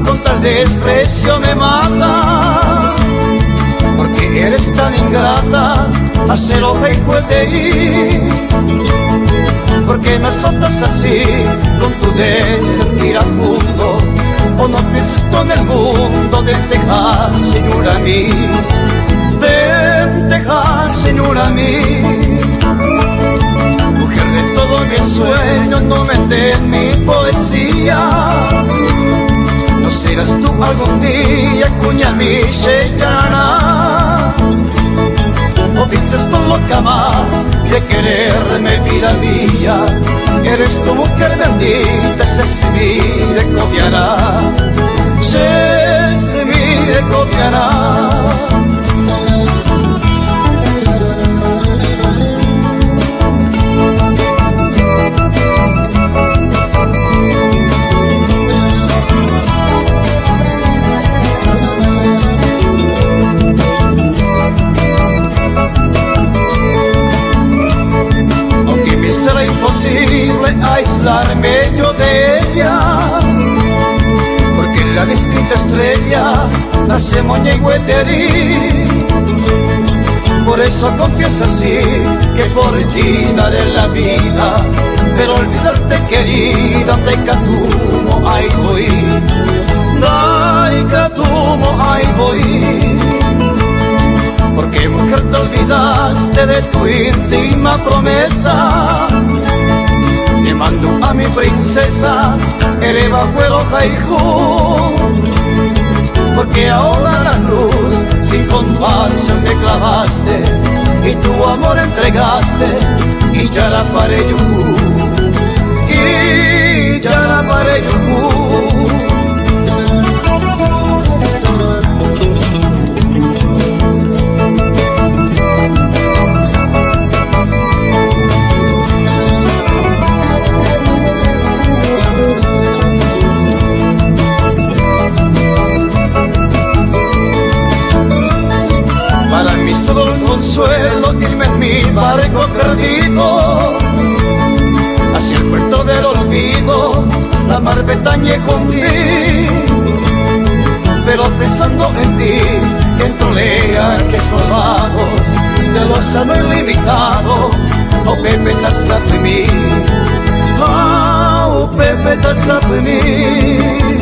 contra el desprecio me mata, porque eres tan ingrata, hacelo de ir. Porque me azotas así con tu desdén iracundo, o no pienses con el mundo de dejar, señora a mí, de dejar, señora a mí. Mujer de todo mi sueño, no me des mi poesía. No serás tú algún día, cuña mi cheyana. O dices tú loca más de quererme, vida mía. Eres tu mujer bendita, se mire copiará, se mire copiará. Será imposible aislarme yo de ella, porque la distinta estrella nace moña y hueterí. Por eso confieso así que por ti daré la vida, pero olvidarte querida, de catumo ahí voy, de catumo ahí voy. Porque mujer te olvidaste de tu íntima promesa. Le mando a mi princesa, eleva vuelo jaijú. Porque ahora la cruz sin compasión me clavaste, y tu amor entregaste, y ya la paré yo, y ya la paré yo. Para mí solo el consuelo irme en mi barco perdido hacia el puerto del olvido, la mar petañe con mí. Pero pensando en ti, entrolea que escolvados de lo sano ilimitado, oh Pepe taza de mí, oh Pepe taza de mí.